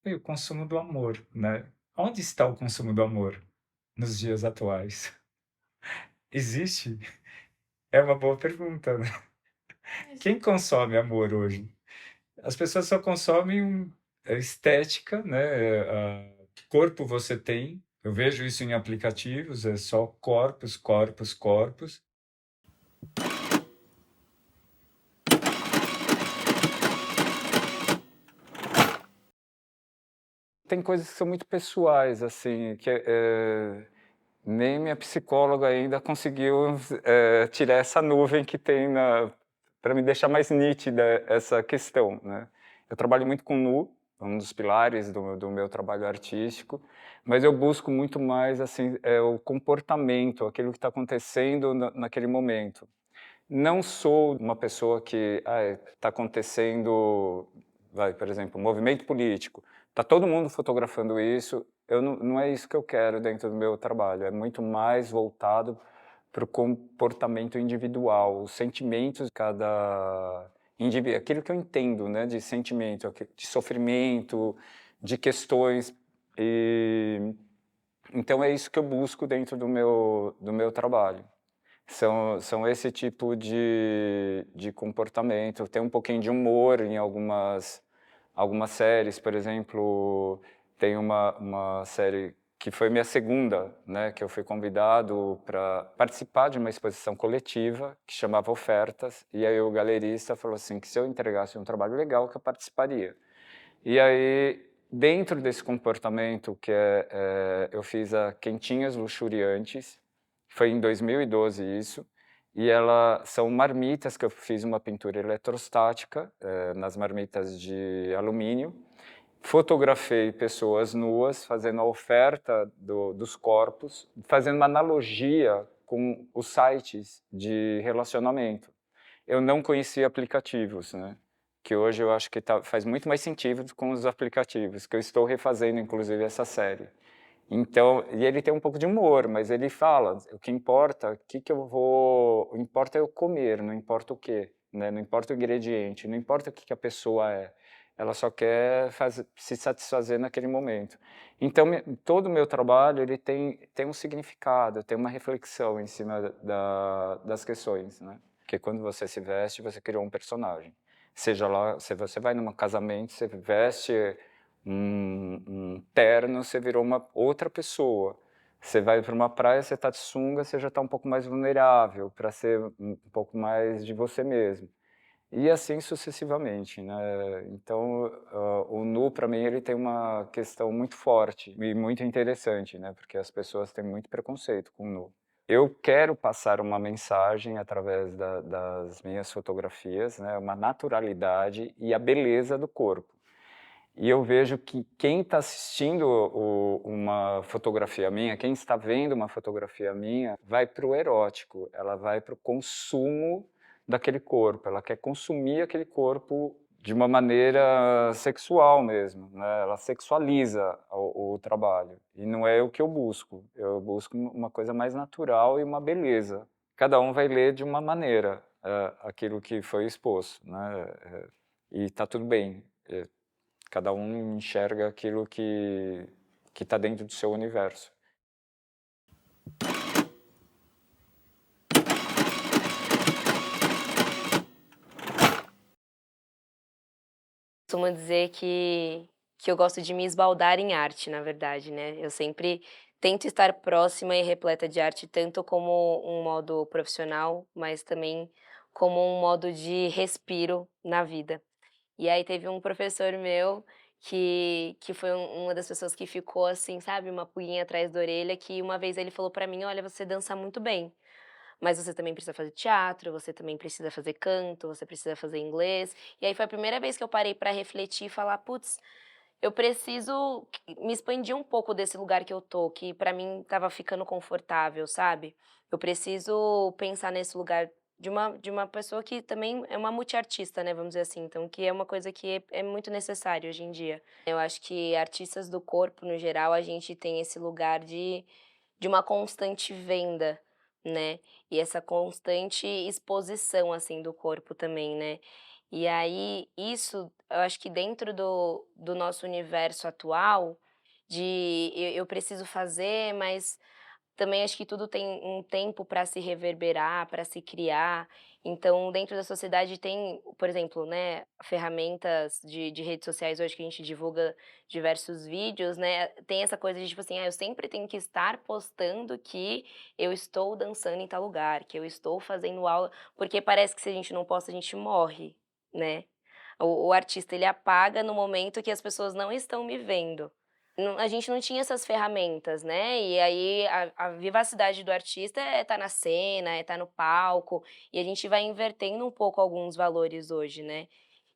E o consumo do amor, né. Onde está o consumo do amor nos dias atuais? Existe? É uma boa pergunta, né. Quem consome amor hoje? As pessoas só consomem estética, né, que corpo você tem. Eu vejo isso em aplicativos, é só corpos, corpos, corpos. Tem coisas que são muito pessoais, assim, nem minha psicóloga ainda conseguiu, tirar essa nuvem que tem na para me deixar mais nítida essa questão, né. Eu trabalho muito com nu, é um dos pilares do meu trabalho artístico, mas eu busco muito mais, assim, o comportamento, aquilo que está acontecendo naquele momento. Não sou uma pessoa que, está acontecendo, por exemplo, um movimento político, está todo mundo fotografando isso, eu não é isso que eu quero dentro do meu trabalho, é muito mais voltado para o comportamento individual, os sentimentos de cada indivíduo, aquilo que eu entendo, né, de sentimento, de sofrimento, de questões, e então é isso que eu busco dentro do meu trabalho. São esse tipo de comportamento. Tem um pouquinho de humor em algumas séries, por exemplo, tem uma série que foi minha segunda, né, que eu fui convidado para participar de uma exposição coletiva que chamava Ofertas, e aí o galerista falou assim, que se eu entregasse um trabalho legal, que eu participaria. E aí, dentro desse comportamento eu fiz a Quentinhas Luxuriantes, foi em 2012 isso, e são marmitas que eu fiz uma pintura eletrostática, nas marmitas de alumínio, fotografei pessoas nuas fazendo a oferta dos corpos, fazendo uma analogia com os sites de relacionamento. Eu não conhecia aplicativos, né, que hoje eu acho que faz muito mais sentido com os aplicativos, que eu estou refazendo inclusive essa série. Então, e ele tem um pouco de humor, mas ele fala, o que importa, o importa é eu comer, não importa o quê, né, não importa o ingrediente, não importa o que a pessoa é, ela só quer se satisfazer naquele momento. Então, todo o meu trabalho, ele tem um significado, tem uma reflexão em cima das questões, né, porque quando você se veste, você criou um personagem. Seja lá, se você vai num casamento, você veste um terno, você virou uma outra pessoa. Você vai para uma praia, você está de sunga, você já está um pouco mais vulnerável para ser um pouco mais de você mesmo. E assim sucessivamente, né. Então, o nu para mim ele tem uma questão muito forte e muito interessante, né, porque as pessoas têm muito preconceito com o nu. Eu quero passar uma mensagem através das minhas fotografias, né, uma naturalidade e a beleza do corpo. E eu vejo que quem está assistindo uma fotografia minha, quem está vendo uma fotografia minha, vai para o erótico, ela vai para o consumo daquele corpo, ela quer consumir aquele corpo de uma maneira sexual mesmo, né? Ela sexualiza o trabalho, e não é o que eu busco uma coisa mais natural e uma beleza. Cada um vai ler de uma maneira aquilo que foi exposto, né? E está tudo bem. Cada um enxerga aquilo que está dentro do seu universo. Costumo dizer que eu gosto de me esbaldar em arte, na verdade, né. Eu sempre tento estar próxima e repleta de arte, tanto como um modo profissional, mas também como um modo de respiro na vida. E aí teve um professor meu que foi uma das pessoas que ficou assim, sabe, uma pulguinha atrás da orelha, que uma vez ele falou pra mim: "Olha, você dança muito bem". Mas você também precisa fazer teatro, você também precisa fazer canto, você precisa fazer inglês. E aí foi a primeira vez que eu parei para refletir e falar: "Putz, eu preciso me expandir um pouco desse lugar que eu tô, que para mim estava ficando confortável, sabe. Eu preciso pensar nesse lugar de uma pessoa que também é uma multiartista, né, vamos dizer assim, então que é uma coisa que é muito necessário hoje em dia. Eu acho que artistas do corpo, no geral, a gente tem esse lugar de uma constante venda, né, e essa constante exposição, assim, do corpo também, né. E aí, isso, eu acho que dentro do nosso universo atual, de eu preciso fazer, mas também acho que tudo tem um tempo para se reverberar, para se criar. Então, dentro da sociedade tem, por exemplo, né, ferramentas de redes sociais hoje que a gente divulga diversos vídeos, né, tem essa coisa de tipo assim: "Ah, eu sempre tenho que estar postando que eu estou dançando em tal lugar, que eu estou fazendo aula", porque parece que se a gente não posta, a gente morre, né. O artista ele apaga no momento que as pessoas não estão me vendo. A gente não tinha essas ferramentas, né, e aí a vivacidade do artista é estar na cena, é estar no palco, e a gente vai invertendo um pouco alguns valores hoje, né.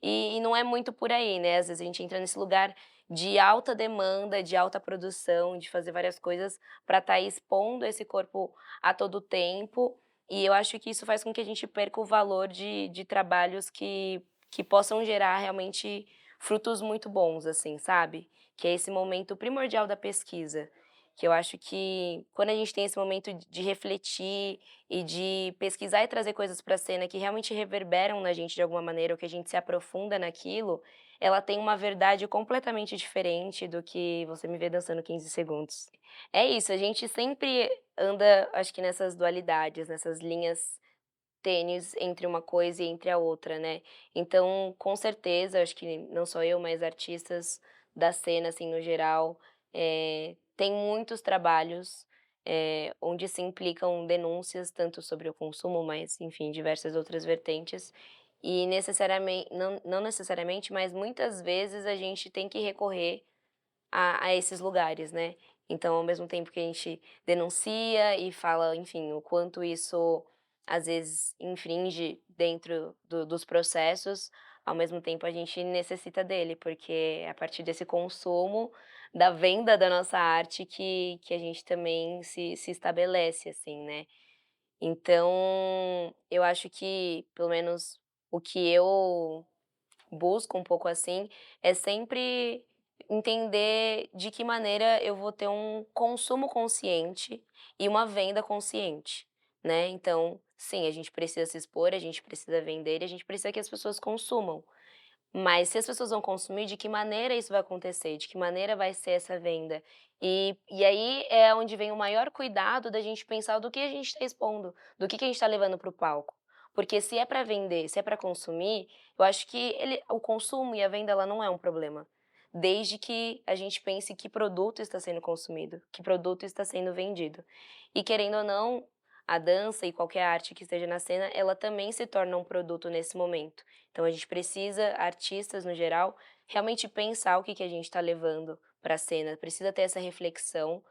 E não é muito por aí, né, às vezes a gente entra nesse lugar de alta demanda, de alta produção, de fazer várias coisas para estar expondo esse corpo a todo tempo, e eu acho que isso faz com que a gente perca o valor de trabalhos que possam gerar realmente frutos muito bons, assim, sabe? Que é esse momento primordial da pesquisa, que eu acho que quando a gente tem esse momento de refletir e de pesquisar e trazer coisas para a cena que realmente reverberam na gente de alguma maneira, ou que a gente se aprofunda naquilo, ela tem uma verdade completamente diferente do que você me vê dançando 15 segundos. É isso, a gente sempre anda, acho que nessas dualidades, nessas linhas tênues entre uma coisa e entre a outra, né. Então, com certeza, acho que não só eu, mas artistas da cena, assim, no geral, tem muitos trabalhos, onde se implicam denúncias tanto sobre o consumo, mas, enfim, diversas outras vertentes, e não necessariamente, mas muitas vezes a gente tem que recorrer a esses lugares, né. Então, ao mesmo tempo que a gente denuncia e fala, enfim, o quanto isso, às vezes, infringe dentro dos processos, ao mesmo tempo a gente necessita dele, porque é a partir desse consumo, da venda da nossa arte que a gente também se estabelece, assim, né. Então, eu acho que, pelo menos o que eu busco um pouco assim, é sempre entender de que maneira eu vou ter um consumo consciente e uma venda consciente, né. Então, sim, a gente precisa se expor, a gente precisa vender e a gente precisa que as pessoas consumam. Mas se as pessoas vão consumir, de que maneira isso vai acontecer? De que maneira vai ser essa venda? E aí é onde vem o maior cuidado da gente pensar do que a gente está expondo, do que a gente está levando para o palco. Porque se é para vender, se é para consumir, eu acho que o consumo e a venda ela não é um problema. Desde que a gente pense que produto está sendo consumido, que produto está sendo vendido. E querendo ou não, a dança e qualquer arte que esteja na cena, ela também se torna um produto nesse momento. Então a gente precisa, artistas no geral, realmente pensar o que a gente está levando para a cena, precisa ter essa reflexão,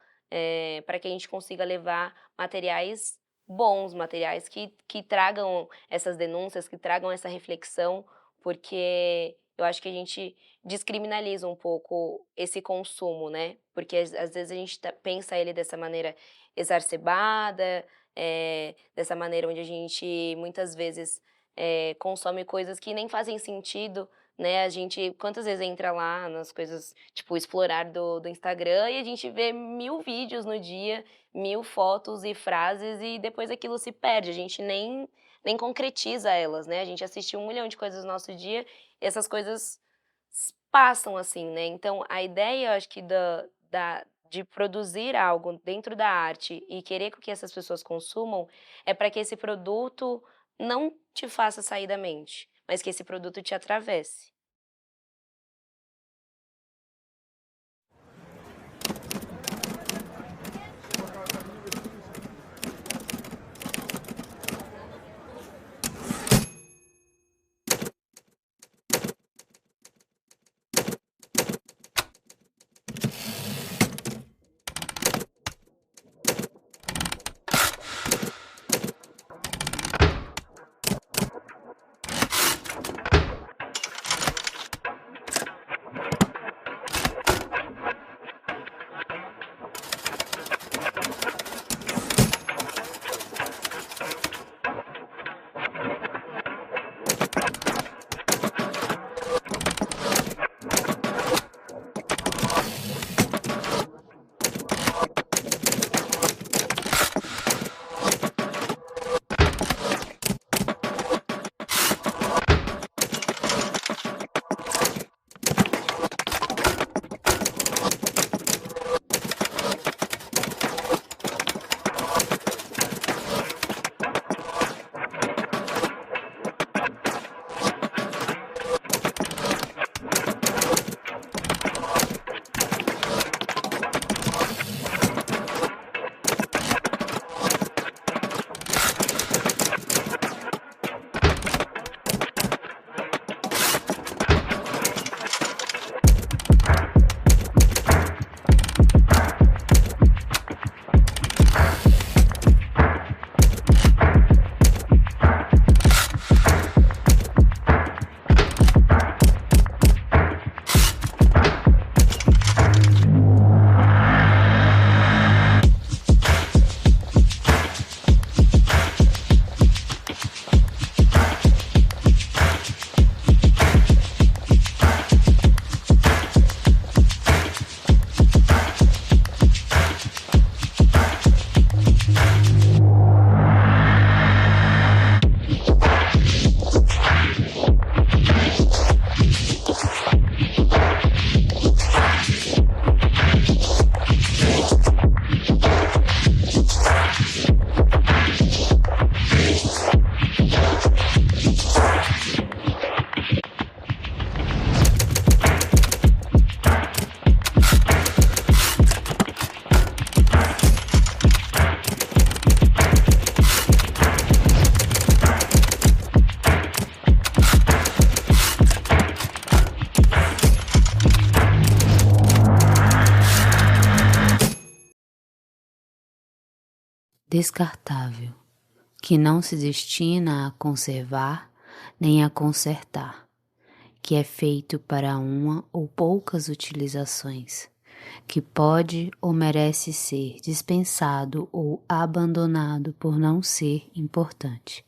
para que a gente consiga levar materiais bons, materiais que tragam essas denúncias, que tragam essa reflexão, porque eu acho que a gente descriminaliza um pouco esse consumo, né, porque às vezes a gente pensa ele dessa maneira exacerbada, dessa maneira onde a gente muitas vezes consome coisas que nem fazem sentido, né, a gente quantas vezes entra lá nas coisas, tipo, explorar do Instagram e a gente vê 1000 vídeos no dia, 1000 fotos e frases e depois aquilo se perde, a gente nem concretiza elas, né, a gente assiste 1 milhão de coisas no nosso dia e essas coisas passam, assim, né. Então a ideia eu acho que de produzir algo dentro da arte e querer que essas pessoas consumam, é para que esse produto não te faça sair da mente, mas que esse produto te atravesse. descartável, que não se destina a conservar nem a consertar, que é feito para uma ou poucas utilizações, que pode ou merece ser dispensado ou abandonado por não ser importante.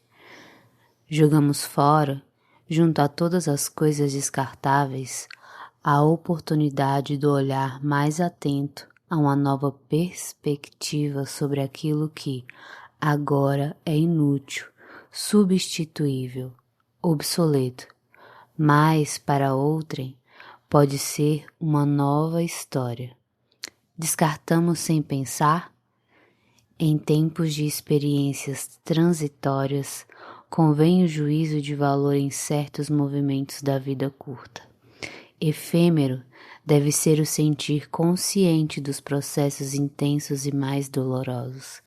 Jogamos fora, junto a todas as coisas descartáveis, a oportunidade do olhar mais atento a uma nova perspectiva sobre aquilo que agora é inútil, substituível, obsoleto, mas para outrem pode ser uma nova história. Descartamos sem pensar? Em tempos de experiências transitórias, convém o juízo de valor em certos movimentos da vida curta. Efêmero deve ser o sentir consciente dos processos intensos e mais dolorosos,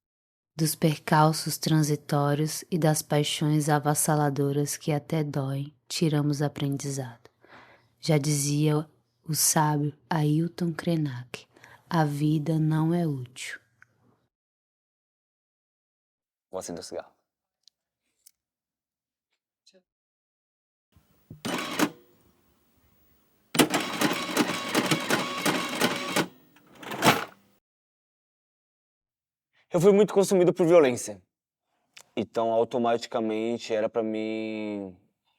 dos percalços transitórios e das paixões avassaladoras que até doem, tiramos aprendizado. Já dizia o sábio Ailton Krenak, a vida não é útil. Vou acender o cigarro. Eu fui muito consumido por violência. Então, automaticamente, era pra mim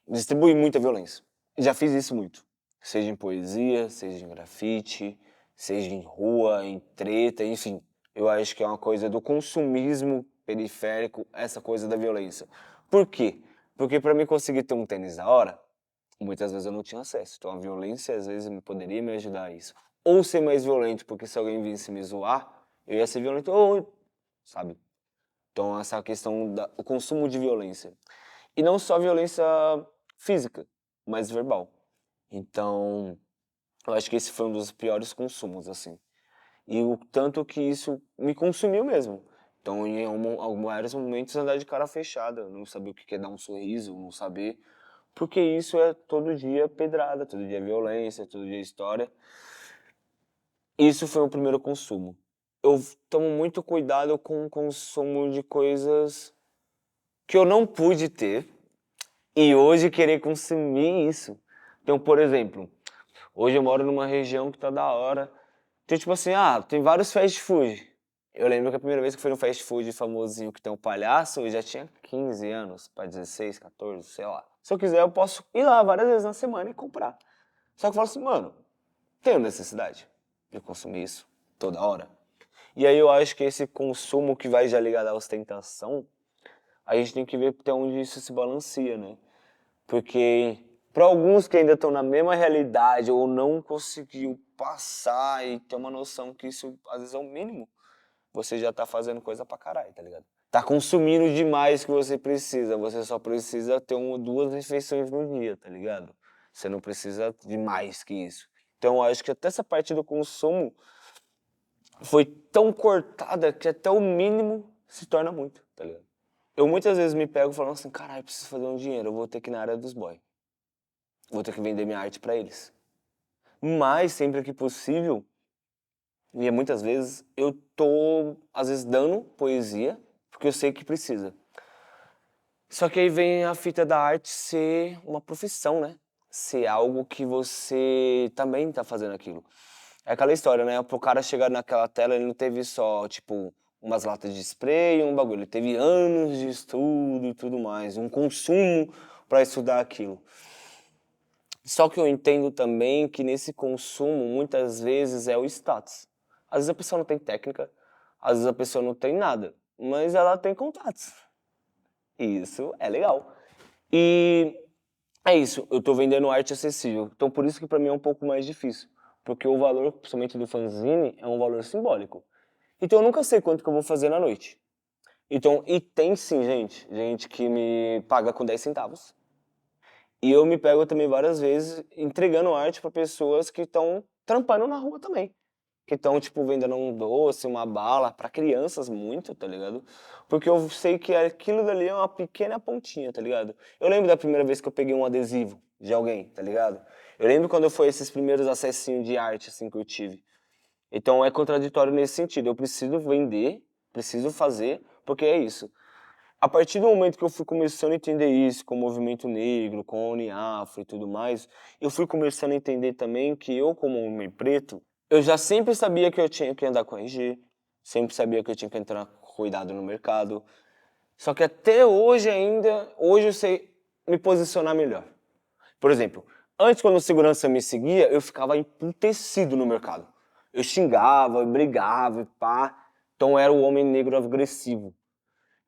distribuir muita violência. Já fiz isso muito. Seja em poesia, seja em grafite, seja em rua, em treta, enfim. Eu acho que é uma coisa do consumismo periférico, essa coisa da violência. Por quê? Porque pra mim conseguir ter um tênis da hora, muitas vezes eu não tinha acesso. Então a violência, às vezes, poderia me ajudar a isso. Ou ser mais violento, porque se alguém visse me zoar, eu ia ser violento, ou, sabe? Então essa questão do consumo de violência. E não só violência física, mas verbal. Então, eu acho que esse foi um dos piores consumos, assim. E o tanto que isso me consumiu mesmo. Então, em vários momentos, andar de cara fechada, não saber o que é dar um sorriso, não saber. Porque isso é todo dia pedrada, todo dia violência, todo dia história. Isso foi o primeiro consumo. Eu tomo muito cuidado com o consumo de coisas que eu não pude ter e hoje querer consumir isso. Então, por exemplo, hoje eu moro numa região que tá da hora. Então, tipo assim, tem vários fast food. Eu lembro que a primeira vez que fui no fast food famosinho que tem um palhaço, eu já tinha 15 anos, para 16, 14, sei lá. Se eu quiser, eu posso ir lá várias vezes na semana e comprar. Só que eu falo assim, mano, tenho necessidade de consumir isso toda hora? E aí eu acho que esse consumo que vai já ligado à ostentação, a gente tem que ver até onde isso se balanceia, né? Porque para alguns que ainda estão na mesma realidade ou não conseguiu passar e ter uma noção que isso às vezes é o mínimo, você já tá fazendo coisa pra caralho, tá ligado? Tá consumindo demais que você precisa, você só precisa ter uma, duas refeições no dia, tá ligado? Você não precisa de mais que isso. Então eu acho que até essa parte do consumo foi tão cortada que até o mínimo se torna muito, tá ligado? Eu muitas vezes me pego falando assim, caralho, preciso fazer um dinheiro, eu vou ter que ir na área dos boys. Vou ter que vender minha arte pra eles. Mas, sempre que possível, e muitas vezes, eu tô, às vezes, dando poesia, porque eu sei que precisa. Só que aí vem a fita da arte ser uma profissão, né? Ser algo que você também tá fazendo aquilo. É aquela história, né? Pro cara chegar naquela tela, ele não teve só, tipo, umas latas de spray e um bagulho. Ele teve anos de estudo e tudo mais, um consumo para estudar aquilo. Só que eu entendo também que nesse consumo, muitas vezes, é o status. Às vezes a pessoa não tem técnica, às vezes a pessoa não tem nada, mas ela tem contatos. E isso é legal. E é isso, eu tô vendendo arte acessível. Então por isso que pra mim é um pouco mais difícil. Porque o valor, principalmente do fanzine, é um valor simbólico. Então eu nunca sei quanto que eu vou fazer na noite. Então, e tem sim, gente que me paga com 10 centavos. E eu me pego também várias vezes entregando arte para pessoas que estão trampando na rua também. Que estão, tipo, vendendo um doce, uma bala, para crianças muito, tá ligado? Porque eu sei que aquilo dali é uma pequena pontinha, tá ligado? Eu lembro da primeira vez que eu peguei um adesivo de alguém, tá ligado? Eu lembro quando foi esses primeiros acessinhos de arte, assim, que eu tive. Então é contraditório nesse sentido. Eu preciso vender, preciso fazer, Porque é isso. A partir do momento que eu fui começando a entender isso com o movimento negro, com a Uniafro e tudo mais, eu fui começando a entender também que eu, como homem preto, eu já sempre sabia que eu tinha que andar com RG, sempre sabia que eu tinha que entrar com cuidado no mercado. Só que até hoje ainda, hoje eu sei me posicionar melhor. Por exemplo, antes quando o segurança me seguia, eu ficava emputecido no mercado. Eu xingava, eu brigava e pá. Então eu era o homem negro agressivo.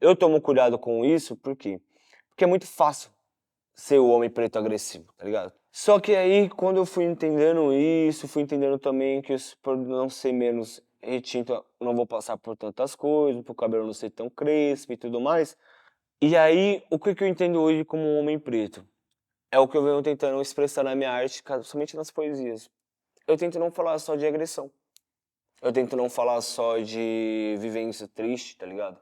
Eu tomo cuidado com isso, por quê? Porque é muito fácil ser o homem preto agressivo, tá ligado? Só que aí, quando eu fui entendendo isso, fui entendendo também que por não ser menos retinto, eu não vou passar por tantas coisas, pro cabelo não ser tão crespo e tudo mais. E aí, o que eu entendo hoje como um homem preto? É o que eu venho tentando expressar na minha arte, somente nas poesias. Eu tento não falar só de agressão. Eu tento não falar só de vivência triste, tá ligado?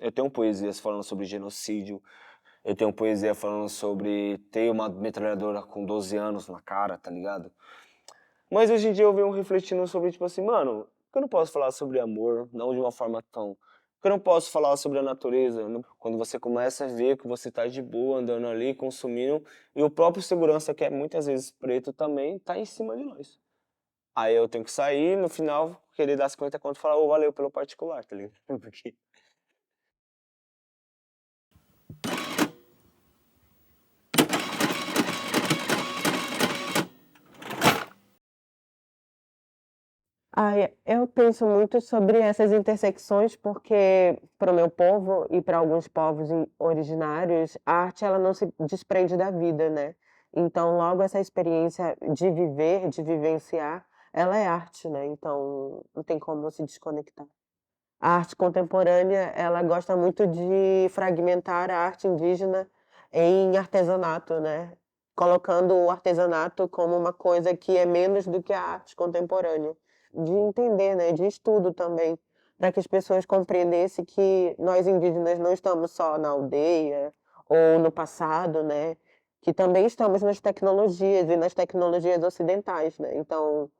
Eu tenho poesias falando sobre genocídio, eu tenho poesia falando sobre ter uma metralhadora com 12 anos na cara, tá ligado? Mas hoje em dia eu venho refletindo sobre, tipo assim, mano, por que eu não posso falar sobre amor, não de uma forma tão... Por que eu não posso falar sobre a natureza? Quando você começa a ver que você tá de boa, andando ali, consumindo, e o próprio segurança, que é muitas vezes preto também, tá em cima de nós. Aí eu tenho que sair, no final, querer dar 50 conto e falar, ô, valeu pelo particular, tá ligado? Porque... Eu penso muito sobre essas intersecções porque, para o meu povo e para alguns povos originários, a arte ela não se desprende da vida, né? Então, logo essa experiência de viver, de vivenciar, ela é arte, né? Então, não tem como se desconectar. A arte contemporânea, ela gosta muito de fragmentar a arte indígena em artesanato, né? Colocando o artesanato como uma coisa que é menos do que a arte contemporânea. De entender, né? De estudo também, para que as pessoas compreendessem que nós indígenas não estamos só na aldeia ou no passado, né? Que também estamos nas tecnologias e nas tecnologias ocidentais, né? Então,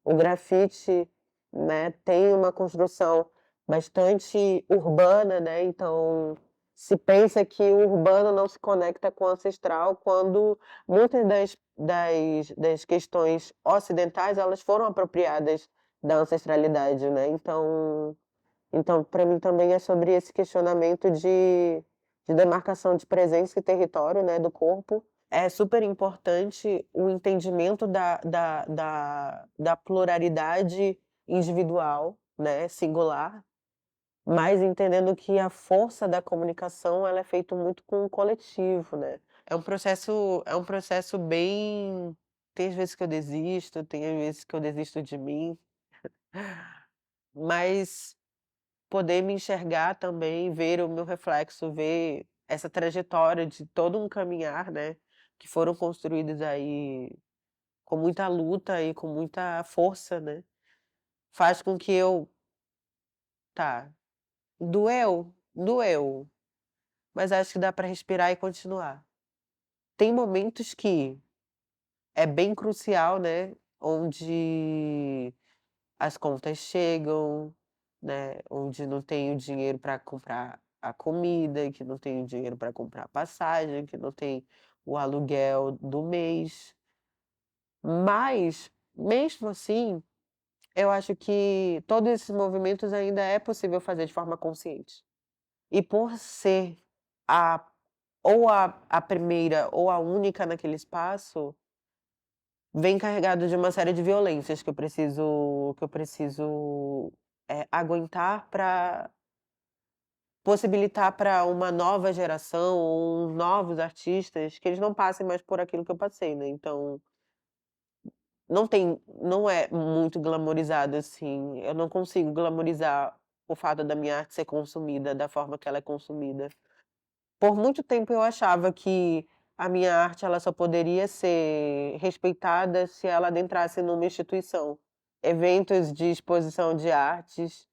o grafite, né, tem uma construção bastante urbana, né? Então, se pensa que o urbano não se conecta com o ancestral quando muitas das questões ocidentais, elas foram apropriadas da ancestralidade, né? Então para mim também é sobre esse questionamento de demarcação de presença e território, né, do corpo. É super importante o entendimento da pluralidade individual, né, singular, mas entendendo que a força da comunicação ela é feito muito com o coletivo, né. É um processo bem tem às vezes que eu desisto, tem às vezes que eu desisto de mim, mas poder me enxergar também, ver o meu reflexo, ver essa trajetória de todo um caminhar, né, que foram construídos aí com muita luta e com muita força, né, faz com que eu tá, doeu? Doeu, mas acho que dá para respirar e continuar. Tem momentos que é bem crucial, né, onde as contas chegam, né, onde não tenho dinheiro para comprar a comida, que não tenho dinheiro para comprar a passagem, que não tem o aluguel do mês. Mas, mesmo assim, eu acho que todos esses movimentos ainda é possível fazer de forma consciente. E por ser a a primeira ou a única naquele espaço, vem carregado de uma série de violências que eu preciso, aguentar para possibilitar para uma nova geração ou novos artistas que eles não passem mais por aquilo que eu passei, né, então não é muito glamorizado, assim, eu não consigo glamorizar o fato da minha arte ser consumida da forma que ela é consumida. Por muito tempo eu achava que a minha arte ela só poderia ser respeitada se ela adentrasse numa instituição. Eventos de exposição de artes,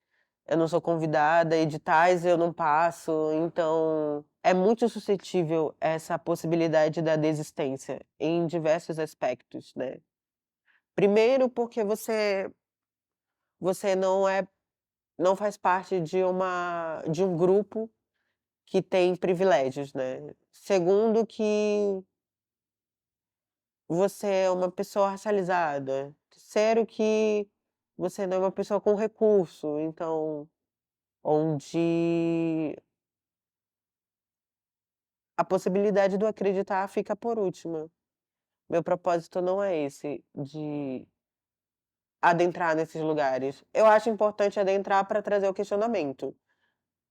eu não sou convidada, editais eu não passo, então é muito suscetível essa possibilidade da desistência em diversos aspectos, né. Primeiro porque você não é não faz parte de um grupo que tem privilégios, né. Segundo, que você é uma pessoa racializada. Terceiro, que você não é uma pessoa com recurso, então, onde a possibilidade do acreditar fica por última. Meu propósito não é esse, de adentrar nesses lugares. Eu acho importante adentrar para trazer o questionamento,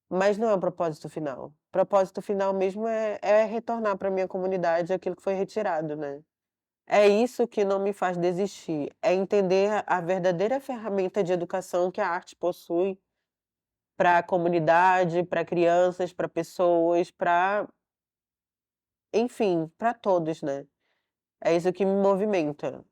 mas não é o propósito final. O propósito final mesmo é retornar para minha comunidade aquilo que foi retirado, né. É isso que não me faz desistir, é entender a verdadeira ferramenta de educação que a arte possui para a comunidade, para crianças, para pessoas, para, enfim, para todos, né. É isso que me movimenta.